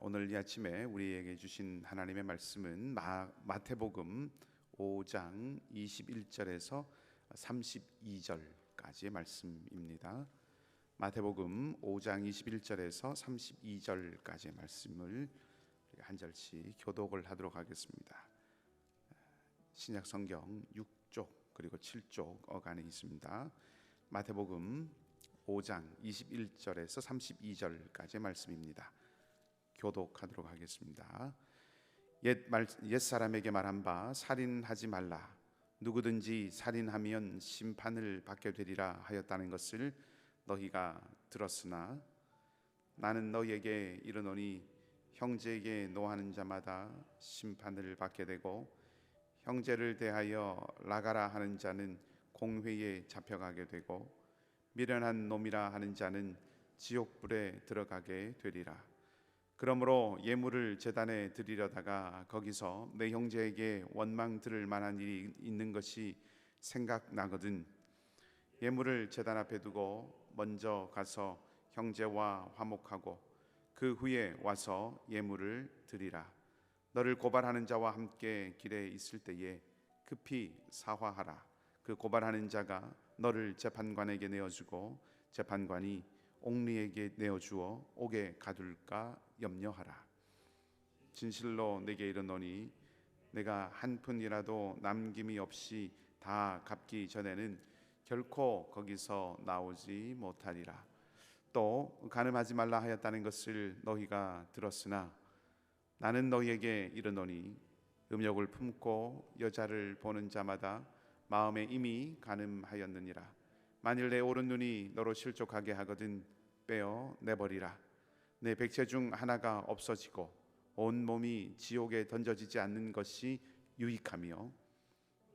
오늘 이 아침에 우리에게 주신 하나님의 말씀은 마태복음 5장 21절에서 32절까지의 말씀입니다. 마태복음 5장 21절에서 32절까지의 말씀을 한 절씩 교독을 하도록 하겠습니다. 신약 성경 6쪽 그리고 7쪽 어간에 있습니다. 마태복음 5장 21절에서 32절까지의 말씀입니다. 교독하도록 하겠습니다. 옛사람에게 말한 바 살인하지 말라. 누구든지 살인하면 심판을 받게 되리라 하였다는 것을 너희가 들었으나 나는 너희에게 이르노니 형제에게 노하는 자마다 심판을 받게 되고 형제를 대하여 나가라 하는 자는 공회에 잡혀가게 되고 미련한 놈이라 하는 자는 지옥불에 들어가게 되리라. 그러므로 예물을 제단에 드리려다가 거기서 내 형제에게 원망 들을 만한 일이 있는 것이 생각나거든 예물을 제단 앞에 두고 먼저 가서 형제와 화목하고 그 후에 와서 예물을 드리라. 너를 고발하는 자와 함께 길에 있을 때에 급히 사화하라. 그 고발하는 자가 너를 재판관에게 내어주고 재판관이 옥리에게 내어주어 옥에 가둘까 염려하라. 진실로 내게 이르노니 내가 한 푼이라도 남김이 없이 다 갚기 전에는 결코 거기서 나오지 못하리라. 또 간음하지 말라 하였다는 것을 너희가 들었으나 나는 너희에게 이르노니 음욕을 품고 여자를 보는 자마다 마음에 이미 간음하였느니라. 만일 내 오른눈이 너로 실족하게 하거든 빼어 내버리라. 내 백체 중 하나가 없어지고 온 몸이 지옥에 던져지지 않는 것이 유익하며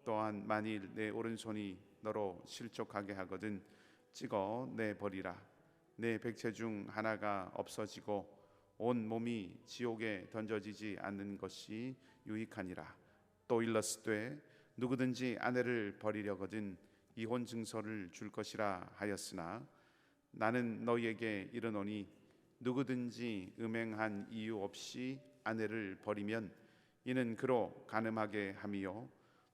또한 만일 내 오른손이 너로 실족하게 하거든 찍어 내버리라. 내 백체 중 하나가 없어지고 온 몸이 지옥에 던져지지 않는 것이 유익하니라. 또 일렀으되 누구든지 아내를 버리려거든 이혼 증서를 줄 것이라 하였으나 나는 너희에게 이르노니 누구든지 음행한 이유 없이 아내를 버리면 이는 그로 간음하게 함이요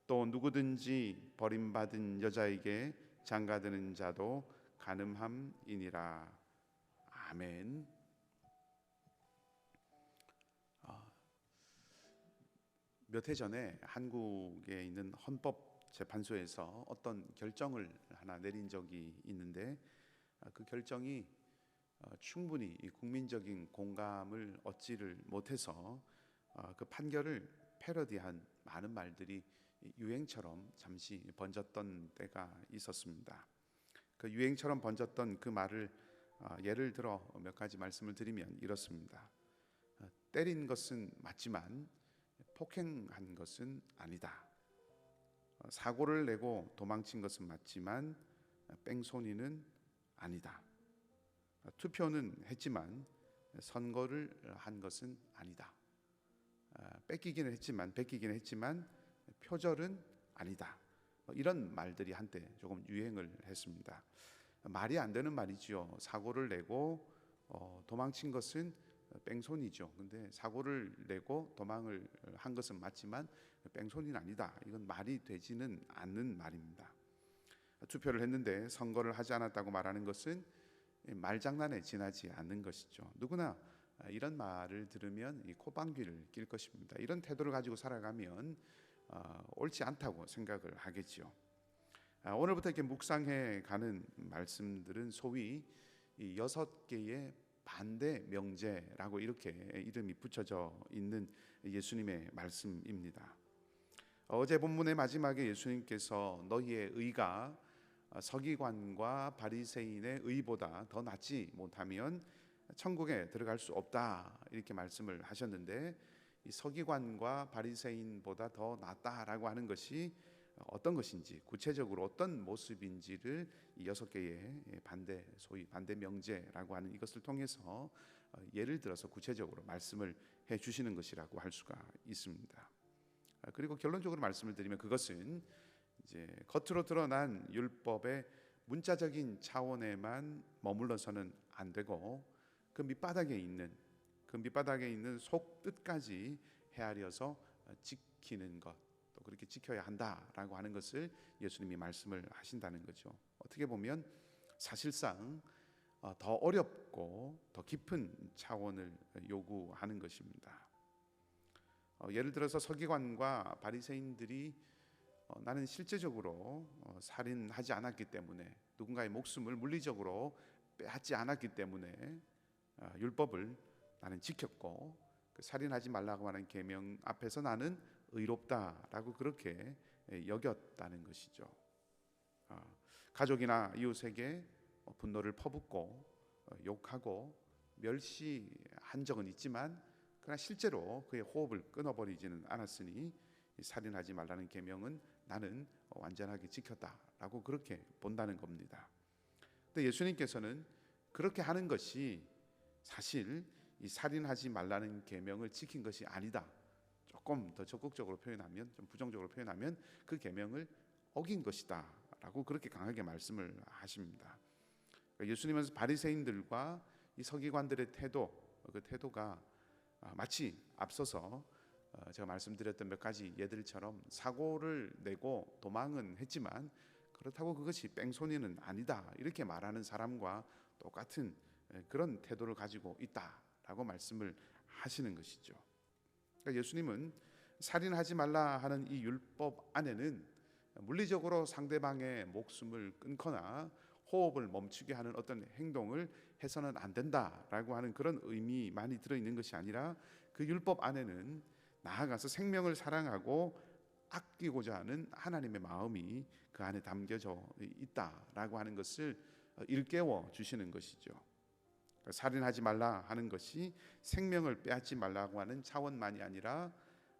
또 누구든지 버림받은 여자에게 장가드는 자도 간음함이니라. 아멘. 몇 해 전에 한국에 있는 헌법재판소에서 어떤 결정을 하나 내린 적이 있는데 그 결정이 충분히 국민적인 공감을 얻지를 못해서 그 판결을 패러디한 많은 말들이 유행처럼 잠시 번졌던 때가 있었습니다. 그 유행처럼 번졌던 그 말을 예를 들어 몇 가지 말씀을 드리면 이렇습니다. 때린 것은 맞지만 폭행한 것은 아니다. 사고를 내고 도망친 것은 맞지만 뺑소니는 아니다. 투표는 했지만 선거를 한 것은 아니다. 뺏기기는 했지만 표절은 아니다. 이런 말들이 한때 조금 유행을 했습니다. 말이 안 되는 말이죠. 사고를 내고 도망친 것은 뺑소니죠. 근데 사고를 내고 도망을 한 것은 맞지만 뺑소니는 아니다. 이건 말이 되지는 않는 말입니다. 투표를 했는데 선거를 하지 않았다고 말하는 것은 말장난에 지나지 않는 것이죠. 누구나 이런 말을 들으면 이 코방귀를 낄 것입니다. 이런 태도를 가지고 살아가면 옳지 않다고 생각을 하겠죠. 오늘부터 이렇게 묵상해 가는 말씀들은 소위 이 6개의 반대 명제라고 이렇게 이름이 붙여져 있는 예수님의 말씀입니다. 어제 본문의 마지막에 예수님께서 너희의 의가 서기관과 바리새인의 의보다 더 낫지 못하면 천국에 들어갈 수 없다 이렇게 말씀을 하셨는데 이 서기관과 바리새인보다 더 낫다라고 하는 것이 어떤 것인지 구체적으로 어떤 모습인지를 이 6개의 소위 반대 명제라고 하는 이것을 통해서 예를 들어서 구체적으로 말씀을 해 주시는 것이라고 할 수가 있습니다. 그리고 결론적으로 말씀을 드리면 그것은 이제 겉으로 드러난 율법의 문자적인 차원에만 머물러서는 안 되고 그 밑바닥에 있는 그 밑바닥에 있는 속 뜻까지 헤아려서 지키는 것, 또 그렇게 지켜야 한다라고 하는 것을 예수님이 말씀을 하신다는 거죠. 어떻게 보면 사실상 더 어렵고 더 깊은 차원을 요구하는 것입니다. 예를 들어서 서기관과 바리새인들이 나는 실제적으로 살인하지 않았기 때문에, 누군가의 목숨을 물리적으로 빼앗지 않았기 때문에 율법을 나는 지켰고, 그 살인하지 말라고 하는 계명 앞에서 나는 의롭다라고 그렇게 여겼다는 것이죠. 가족이나 이웃에게 분노를 퍼붓고 욕하고 멸시한 적은 있지만, 그러나 실제로 그의 호흡을 끊어버리지는 않았으니 살인하지 말라는 계명은 나는 완전하게 지켰다라고 그렇게 본다는 겁니다. 근데 예수님께서는 그렇게 하는 것이 사실 이 살인하지 말라는 계명을 지킨 것이 아니다. 조금 더 적극적으로 표현하면, 좀 부정적으로 표현하면 그 계명을 어긴 것이다라고 그렇게 강하게 말씀을 하십니다. 예수님은 바리새인들과 이 서기관들의 그 태도가 마치 앞서서 제가 말씀드렸던 몇 가지 예들처럼 사고를 내고 도망은 했지만 그렇다고 그것이 뺑소니는 아니다, 이렇게 말하는 사람과 똑같은 그런 태도를 가지고 있다라고 말씀을 하시는 것이죠. 그러니까 예수님은 살인하지 말라 하는 이 율법 안에는 물리적으로 상대방의 목숨을 끊거나 호흡을 멈추게 하는 어떤 행동을 해서는 안 된다라고 하는 그런 의미만이 들어있는 것이 아니라, 그 율법 안에는 나아가서 생명을 사랑하고 아끼고자 하는 하나님의 마음이 그 안에 담겨져 있다라고 하는 것을 일깨워 주시는 것이죠. 살인하지 말라 하는 것이 생명을 빼앗지 말라고 하는 차원만이 아니라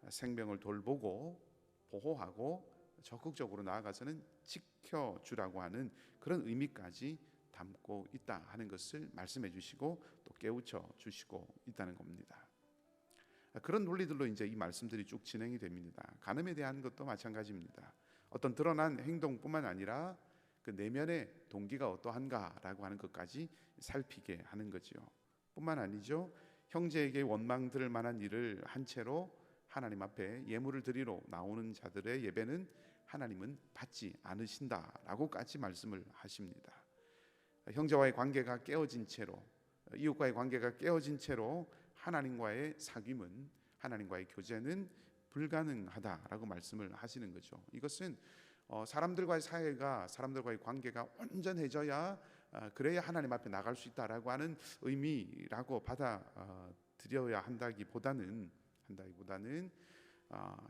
생명을 돌보고 보호하고 적극적으로 나아가서는 지켜주라고 하는 그런 의미까지 담고 있다 하는 것을 말씀해 주시고 또 깨우쳐 주시고 있다는 겁니다. 그런 논리들로 이제 이 말씀들이 쭉 진행이 됩니다. 간음에 대한 것도 마찬가지입니다. 어떤 드러난 행동뿐만 아니라 그 내면의 동기가 어떠한가라고 하는 것까지 살피게 하는 거지요. 뿐만 아니죠. 형제에게 원망 들을 만한 일을 한 채로 하나님 앞에 예물을 드리러 나오는 자들의 예배는 하나님은 받지 않으신다라고까지 말씀을 하십니다. 형제와의 관계가 깨어진 채로, 이웃과의 관계가 깨어진 채로 하나님과의 사귐은, 하나님과의 교제는 불가능하다라고 말씀을 하시는 거죠. 이것은 사람들과의 사이가, 사람들과의 관계가 온전해져야 그래야 하나님 앞에 나갈 수 있다라고 하는 의미라고 받아들여야 한다기보다는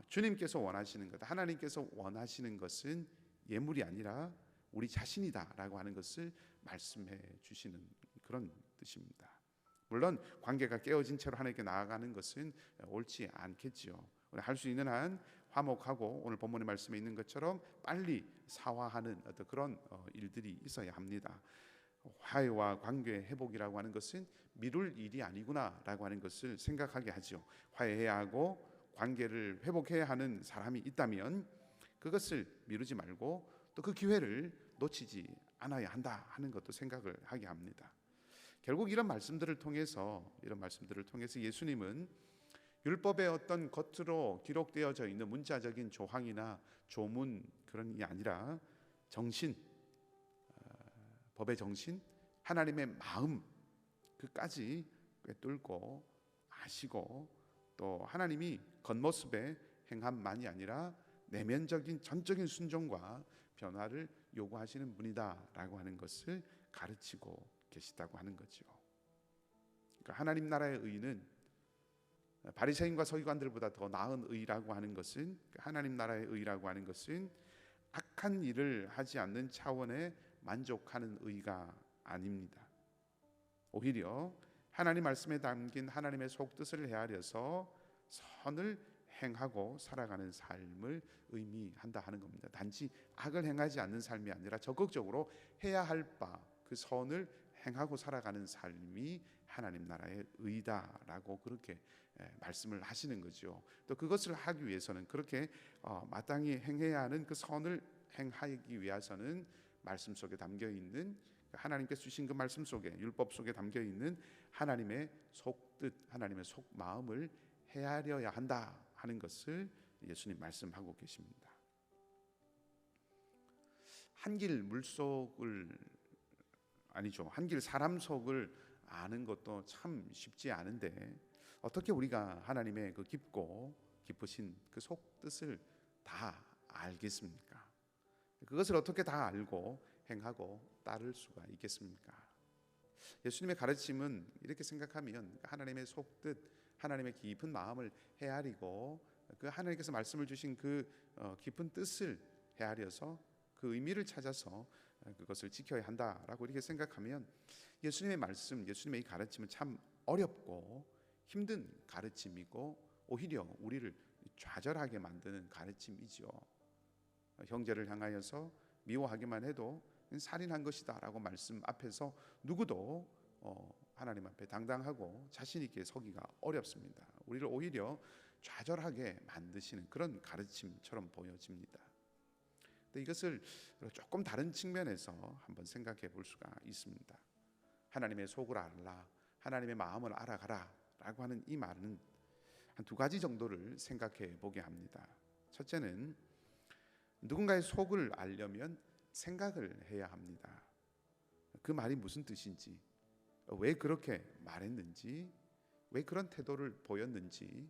주님께서 원하시는 것, 하나님께서 원하시는 것은 예물이 아니라 우리 자신이다라고 하는 것을 말씀해 주시는 그런 뜻입니다. 물론 관계가 깨어진 채로 하나님께 나아가는 것은 옳지 않겠지요. 할 수 있는 한 화목하고 오늘 본문의 말씀에 있는 것처럼 빨리 사화하는 어떤 그런 일들이 있어야 합니다. 화해와 관계 회복이라고 하는 것은 미룰 일이 아니구나라고 하는 것을 생각하게 하죠. 화해해야 하고 관계를 회복해야 하는 사람이 있다면 그것을 미루지 말고 또 그 기회를 놓치지 않아야 한다 하는 것도 생각을 하게 합니다. 결국 이런 말씀들을 통해서 예수님은 율법의 어떤 겉으로 기록되어져 있는 문자적인 조항이나 조문 그런 게 아니라 정신, 법의 정신, 하나님의 마음 그까지 꿰뚫고 아시고, 또 하나님이 겉모습의 행함만이 아니라 내면적인 전적인 순종과 변화를 요구하시는 분이다라고 하는 것을 가르치고 계시다고 하는 거죠. 그러니까 하나님 나라의 의는 바리새인과 서기관들보다 더 나은 의라고 하는 것은, 하나님 나라의 의라고 하는 것은 악한 일을 하지 않는 차원에 만족하는 의가 아닙니다. 오히려 하나님 말씀에 담긴 하나님의 속뜻을 헤아려서 선을 행하고 살아가는 삶을 의미한다 하는 겁니다. 단지 악을 행하지 않는 삶이 아니라 적극적으로 해야 할 바 그 선을 행하고 살아가는 삶이 하나님 나라의 의다라고 그렇게 말씀을 하시는 거죠. 또 그것을 하기 위해서는, 그렇게 마땅히 행해야 하는 그 선을 행하기 위해서는 말씀 속에 담겨 있는, 하나님께서 주신 그 말씀 속에, 율법 속에 담겨 있는 하나님의 속 속뜻 하나님의 속 마음을 헤아려야 한다 하는 것을 예수님 말씀하고 계십니다. 한길 물속을 아니죠. 한길 사람 속을 아는 것도 참 쉽지 않은데 어떻게 우리가 하나님의 그 깊고 깊으신 그 속뜻을 다 알겠습니까? 그것을 어떻게 다 알고 행하고 따를 수가 있겠습니까? 예수님의 가르침은 이렇게 생각하면 하나님의 속뜻, 하나님의 깊은 마음을 헤아리고 그 하나님께서 말씀을 주신 그 깊은 뜻을 헤아려서 그 의미를 찾아서 그것을 지켜야 한다라고 이렇게 생각하면 예수님의 말씀, 예수님의 이 가르침은 참 어렵고 힘든 가르침이고 오히려 우리를 좌절하게 만드는 가르침이죠. 형제를 향하여서 미워하기만 해도 살인한 것이다라고 말씀 앞에서 누구도 하나님 앞에 당당하고 자신 있게 서기가 어렵습니다. 우리를 오히려 좌절하게 만드시는 그런 가르침처럼 보여집니다. 근데 이것을 조금 다른 측면에서 한번 생각해 볼 수가 있습니다. 하나님의 속을 알라, 하나님의 마음을 알아가라 라고 하는 이 말은 한 두 가지 정도를 생각해 보게 합니다. 첫째는 누군가의 속을 알려면 생각을 해야 합니다. 그 말이 무슨 뜻인지, 왜 그렇게 말했는지, 왜 그런 태도를 보였는지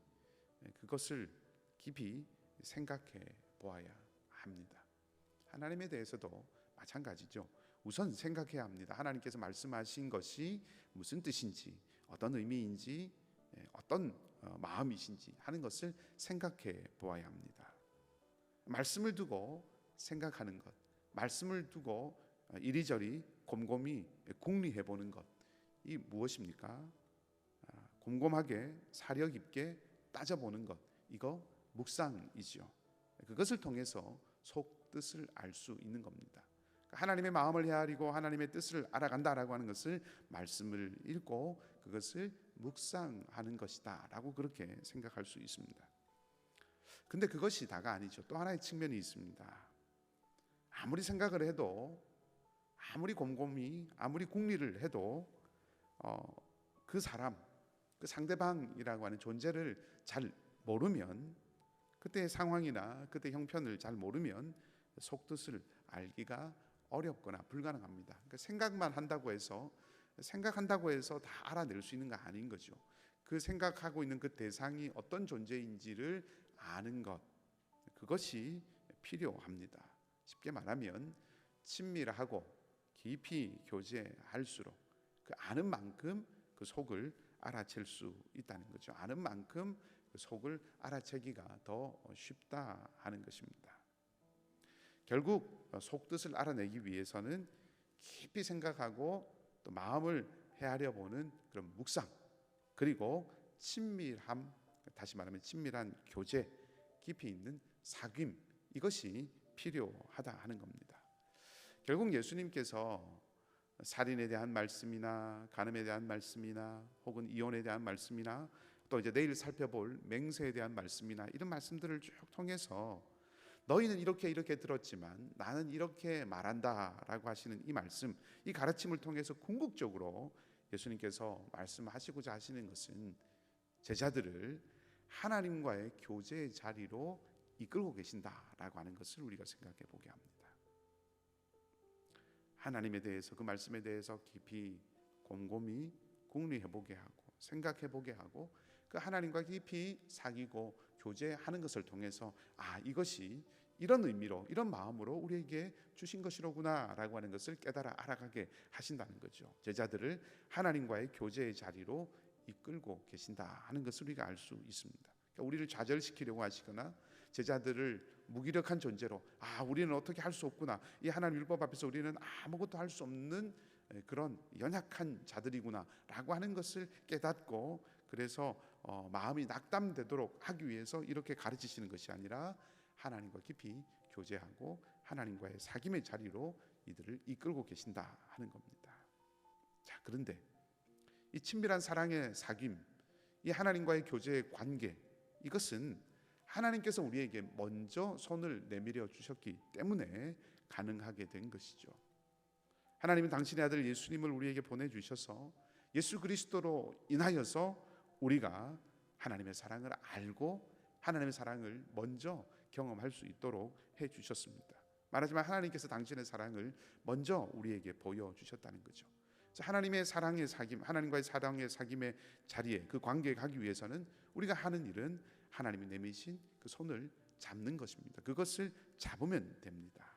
그것을 깊이 생각해 보아야 합니다. 하나님에 대해서도 마찬가지죠. 우선 생각해야 합니다. 하나님께서 말씀하신 것이 무슨 뜻인지, 어떤 의미인지, 어떤 마음이신지 하는 것을 생각해 보아야 합니다. 말씀을 두고 생각하는 것, 말씀을 두고 이리저리 곰곰이 궁리해 보는 것, 이 무엇입니까? 곰곰하게 사려 깊게 따져보는 것, 이거 묵상이죠. 그것을 통해서 속 뜻을 알 수 있는 겁니다. 하나님의 마음을 헤아리고 하나님의 뜻을 알아간다라고 하는 것을 말씀을 읽고 그것을 묵상하는 것이다 라고 그렇게 생각할 수 있습니다. 근데 그것이 다가 아니죠. 또 하나의 측면이 있습니다. 아무리 생각을 해도, 아무리 곰곰이, 아무리 궁리를 해도 그 사람, 그 상대방이라고 하는 존재를 잘 모르면, 그때의 상황이나 그때 형편을 잘 모르면 속뜻을 알기가 어렵거나 불가능합니다. 그러니까 생각만 한다고 해서 다 알아낼 수 있는 거 아닌 거죠. 그 생각하고 있는 그 대상이 어떤 존재인지를 아는 것, 그것이 필요합니다. 쉽게 말하면 친밀하고 깊이 교제할수록 그 아는 만큼 그 속을 알아챌 수 있다는 거죠. 아는 만큼 그 속을 알아채기가 더 쉽다 하는 것입니다. 결국 속뜻을 알아내기 위해서는 깊이 생각하고 또 마음을 헤아려 보는 그런 묵상, 그리고 친밀함, 다시 말하면 친밀한 교제, 깊이 있는 사귐, 이것이 필요하다 하는 겁니다. 결국 예수님께서 살인에 대한 말씀이나 간음에 대한 말씀이나 혹은 이혼에 대한 말씀이나 또 이제 내일 살펴볼 맹세에 대한 말씀이나 이런 말씀들을 쭉 통해서 너희는 이렇게 들었지만 나는 이렇게 말한다라고 하시는 이 말씀, 이 가르침을 통해서 궁극적으로 예수님께서 말씀하시고자 하시는 것은 제자들을 하나님과의 교제의 자리로 이끌고 계신다라고 하는 것을 우리가 생각해 보게 합니다. 하나님에 대해서, 그 말씀에 대해서 깊이 곰곰이 궁리해 보게 하고 생각해 보게 하고 그 하나님과 깊이 사귀고 교제하는 것을 통해서 이것이 이런 의미로, 이런 마음으로 우리에게 주신 것이로구나 라고 하는 것을 깨달아 알아가게 하신다는 거죠. 제자들을 하나님과의 교제의 자리로 이끌고 계신다 하는 것을 우리가 알 수 있습니다. 그러니까 우리를 좌절시키려고 하시거나 제자들을 무기력한 존재로 우리는 어떻게 할 수 없구나, 이 하나님 율법 앞에서 우리는 아무것도 할 수 없는 그런 연약한 자들이구나 라고 하는 것을 깨닫고, 그래서 마음이 낙담되도록 하기 위해서 이렇게 가르치시는 것이 아니라 하나님과 깊이 교제하고 하나님과의 사귐의 자리로 이들을 이끌고 계신다 하는 겁니다. 자, 그런데 이 친밀한 사랑의 사귐, 이 하나님과의 교제의 관계, 이것은 하나님께서 우리에게 먼저 손을 내밀어 주셨기 때문에 가능하게 된 것이죠. 하나님은 당신의 아들 예수님을 우리에게 보내주셔서 예수 그리스도로 인하여서 우리가 하나님의 사랑을 알고 하나님의 사랑을 먼저 경험할 수 있도록 해 주셨습니다. 말하지만 하나님께서 당신의 사랑을 먼저 우리에게 보여주셨다는 거죠. 하나님의 사랑의 사귐, 하나님과의 사랑의 사귐의 자리에 그 관계에 가기 위해서는 우리가 하는 일은 하나님이 내미신 그 손을 잡는 것입니다. 그것을 잡으면 됩니다.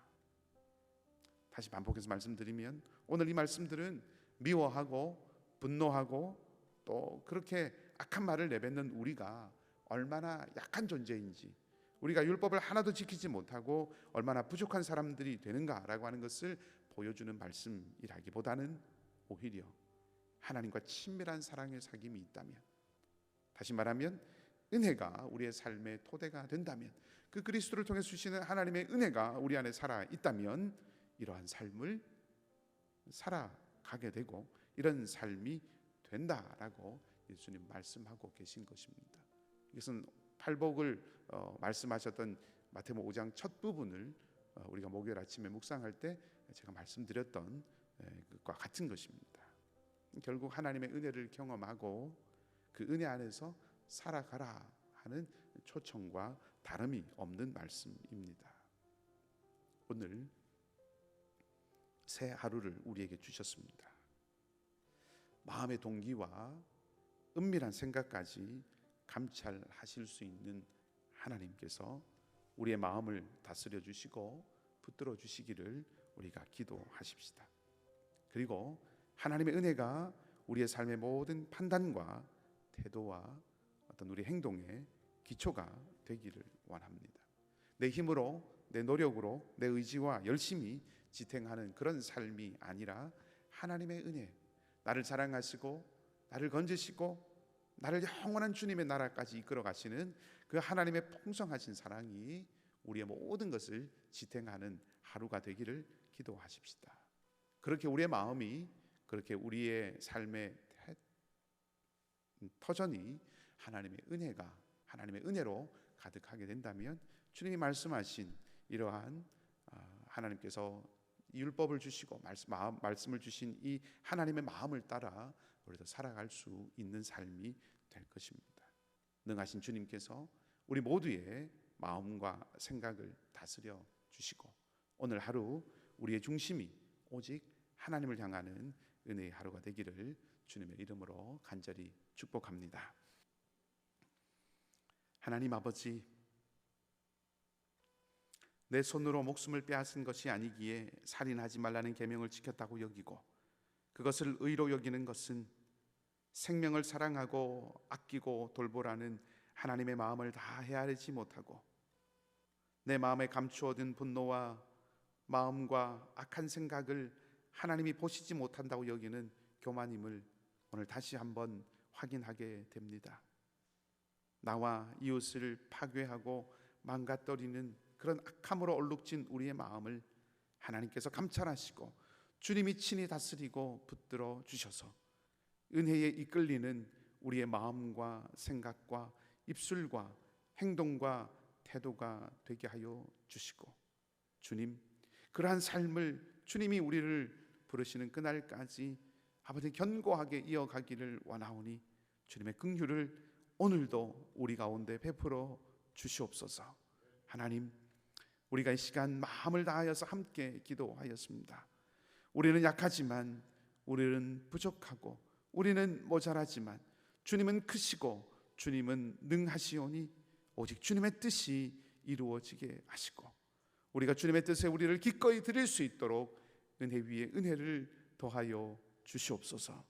다시 반복해서 말씀드리면 오늘 이 말씀들은 미워하고 분노하고 또 그렇게 악한 말을 내뱉는 우리가 얼마나 약한 존재인지, 우리가 율법을 하나도 지키지 못하고 얼마나 부족한 사람들이 되는가라고 하는 것을 보여주는 말씀이라기보다는 오히려 하나님과 친밀한 사랑의 사귐이 있다면, 다시 말하면 은혜가 우리의 삶의 토대가 된다면, 그 그리스도를 통해 주시는 하나님의 은혜가 우리 안에 살아 있다면 이러한 삶을 살아가게 되고 이런 삶이 된다라고 예수님 말씀하고 계신 것입니다. 이것은 팔복을 말씀하셨던 마태복음 5장 첫 부분을 우리가 목요일 아침에 묵상할 때 제가 말씀드렸던 것과 같은 것입니다. 결국 하나님의 은혜를 경험하고 그 은혜 안에서 살아가라 하는 초청과 다름이 없는 말씀입니다. 오늘 새 하루를 우리에게 주셨습니다. 마음의 동기와 은밀한 생각까지 감찰하실 수 있는 하나님께서 우리의 마음을 다스려 주시고 붙들어 주시기를 우리가 기도하십시다. 그리고 하나님의 은혜가 우리의 삶의 모든 판단과 태도와 어떤 우리 행동의 기초가 되기를 원합니다. 내 힘으로, 내 노력으로, 내 의지와 열심히 지탱하는 그런 삶이 아니라 하나님의 은혜, 나를 사랑하시고 나를 건지시고 나를 영원한 주님의 나라까지 이끌어 가시는 그 하나님의 풍성하신 사랑이 우리의 모든 것을 지탱하는 하루가 되기를 기도하십시다. 그렇게 우리의 마음이, 그렇게 우리의 삶의 터전이 하나님의 은혜가, 하나님의 은혜로 가득하게 된다면 주님이 말씀하신 이러한 하나님께서 율법을 주시고 말씀을 주신 이 하나님의 마음을 따라 우리도 살아갈 수 있는 삶이 될 것입니다. 능하신 주님께서 우리 모두의 마음과 생각을 다스려 주시고 오늘 하루 우리의 중심이 오직 하나님을 향하는 은혜의 하루가 되기를 주님의 이름으로 간절히 축복합니다. 하나님 아버지, 내 손으로 목숨을 빼앗은 것이 아니기에 살인하지 말라는 계명을 지켰다고 여기고 그것을 의로 여기는 것은 생명을 사랑하고 아끼고 돌보라는 하나님의 마음을 다 헤아리지 못하고 내 마음에 감추어둔 분노와 마음과 악한 생각을 하나님이 보시지 못한다고 여기는 교만임을 오늘 다시 한번 확인하게 됩니다. 나와 이웃을 파괴하고 망가뜨리는 그런 악함으로 얼룩진 우리의 마음을 하나님께서 감찰하시고 주님이 친히 다스리고 붙들어 주셔서 은혜에 이끌리는 우리의 마음과 생각과 입술과 행동과 태도가 되게 하여 주시고 주님, 그러한 삶을 주님이 우리를 부르시는 그날까지 아버지 견고하게 이어가기를 원하오니 주님의 긍휼을 오늘도 우리 가운데 베풀어 주시옵소서. 하나님, 우리가 이 시간 마음을 다하여서 함께 기도하였습니다. 우리는 약하지만, 우리는 부족하고, 우리는 모자라지만 주님은 크시고 주님은 능하시오니 오직 주님의 뜻이 이루어지게 하시고 우리가 주님의 뜻에 우리를 기꺼이 드릴 수 있도록 은혜 위에 은혜를 더하여 주시옵소서.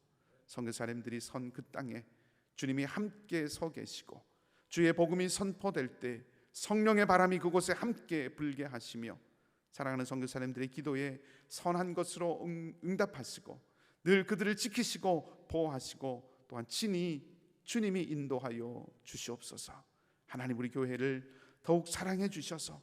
선교사님들이 선 그 땅에 주님이 함께 서 계시고 주의 복음이 선포될 때 성령의 바람이 그곳에 함께 불게 하시며 사랑하는 선교사님들의 기도에 선한 것으로 응답하시고 늘 그들을 지키시고 보호하시고 또한 친히 주님이 인도하여 주시옵소서. 하나님, 우리 교회를 더욱 사랑해 주셔서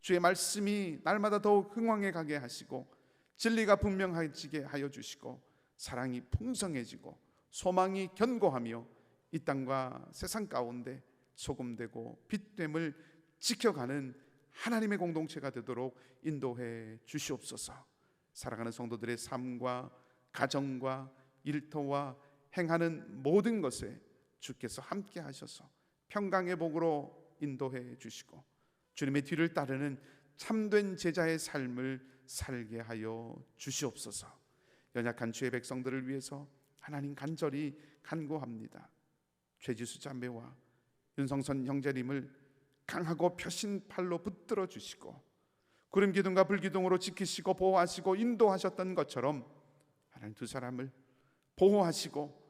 주의 말씀이 날마다 더욱 흥왕해 가게 하시고 진리가 분명해지게 하여 주시고 사랑이 풍성해지고 소망이 견고하며 이 땅과 세상 가운데 소금되고 빛됨을 지켜가는 하나님의 공동체가 되도록 인도해 주시옵소서. 사랑하는 성도들의 삶과 가정과 일터와 행하는 모든 것에 주께서 함께 하셔서 평강의 복으로 인도해 주시고 주님의 뒤를 따르는 참된 제자의 삶을 살게 하여 주시옵소서. 연약한 주의 백성들을 위해서 하나님 간절히 간구합니다. 최지수 자매와 윤성선 형제님을 강하고 펴신 팔로 붙들어 주시고 구름 기둥과 불 기둥으로 지키시고 보호하시고 인도하셨던 것처럼 하나님 두 사람을 보호하시고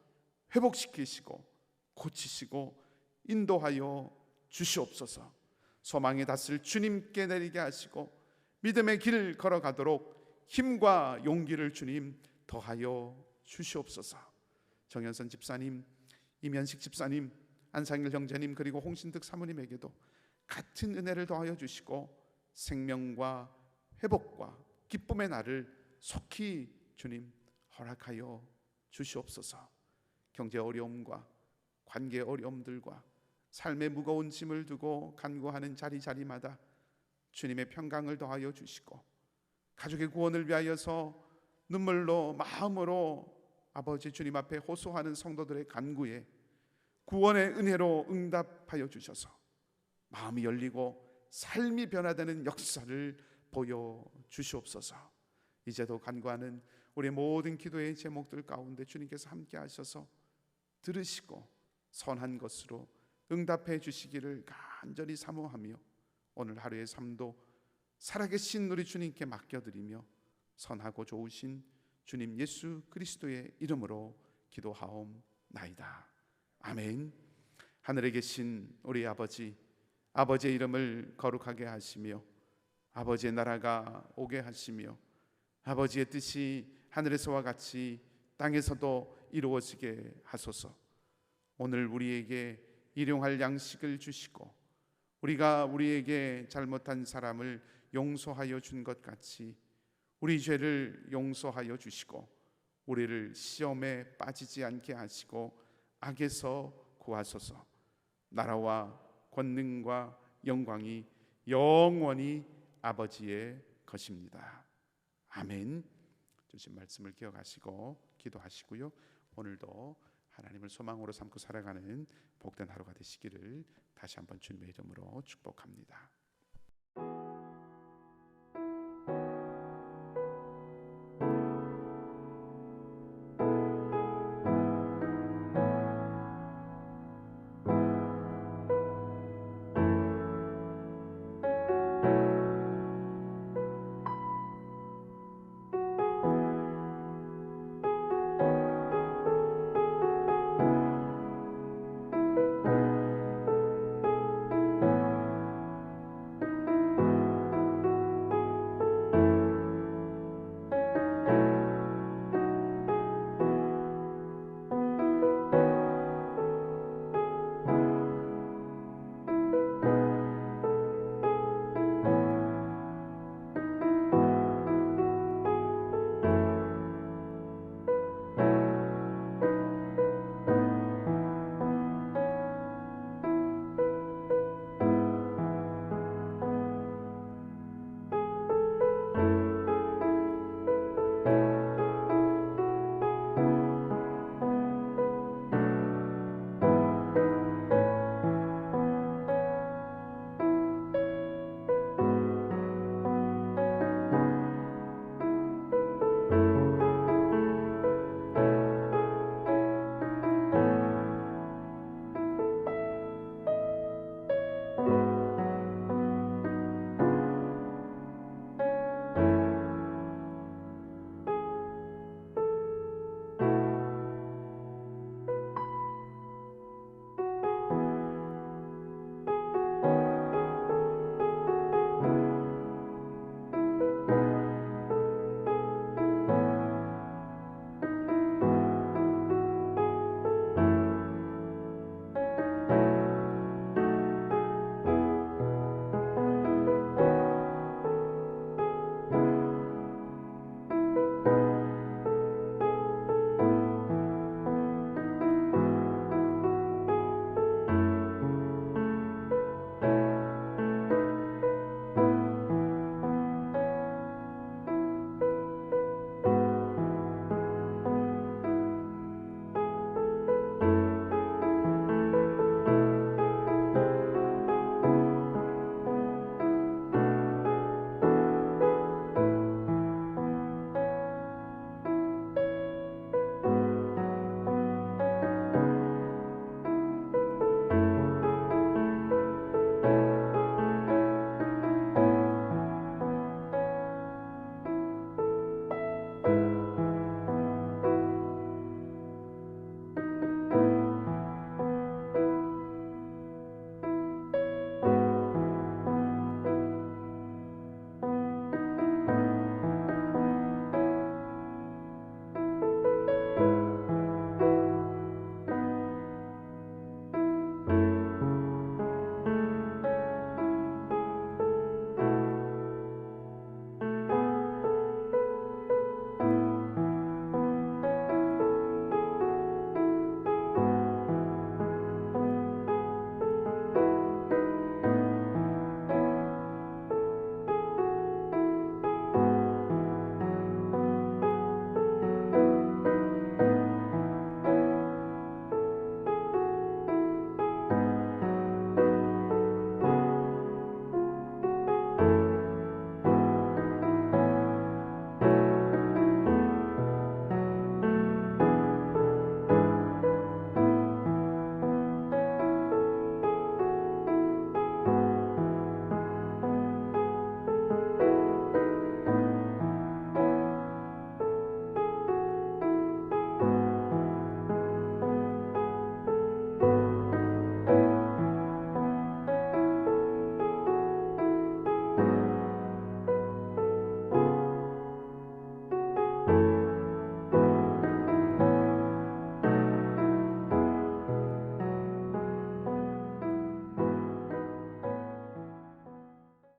회복시키시고 고치시고 인도하여 주시옵소서. 소망의 닷을 주님께 내리게 하시고 믿음의 길 걸어가도록 힘과 용기를 주님 더하여 주시옵소서. 정현선 집사님, 이면식 집사님, 안상일 형제님, 그리고 홍신득 사모님에게도 같은 은혜를 더하여 주시고 생명과 회복과 기쁨의 날을 속히 주님 허락하여 주시옵소서. 경제 어려움과 관계 어려움들과 삶의 무거운 짐을 두고 간구하는 자리자리마다 주님의 평강을 더하여 주시고 가족의 구원을 위하여서 눈물로 마음으로 아버지 주님 앞에 호소하는 성도들의 간구에 구원의 은혜로 응답하여 주셔서 마음이 열리고 삶이 변화되는 역사를 보여 주시옵소서. 이제도 간구하는 우리의 모든 기도의 제목들 가운데 주님께서 함께 하셔서 들으시고 선한 것으로 응답해 주시기를 간절히 사모하며 오늘 하루의 삶도 살아계신 우리 주님께 맡겨드리며 선하고 좋으신 주님 예수 그리스도의 이름으로 기도하옵나이다. 아멘. 하늘에 계신 우리 아버지, 아버지의 이름을 거룩하게 하시며 아버지의 나라가 오게 하시며 아버지의 뜻이 하늘에서와 같이 땅에서도 이루어지게 하소서. 오늘 우리에게 일용할 양식을 주시고 우리가 우리에게 잘못한 사람을 용서하여 준 것 같이 우리 죄를 용서하여 주시고 우리를 시험에 빠지지 않게 하시고 악에서 구하소서. 나라와 권능과 영광이 영원히 아버지의 것입니다. 아멘. 주신 말씀을 기억하시고 기도하시고요. 오늘도 하나님을 소망으로 삼고 살아가는 복된 하루가 되시기를 다시 한번 주님의 이름으로 축복합니다.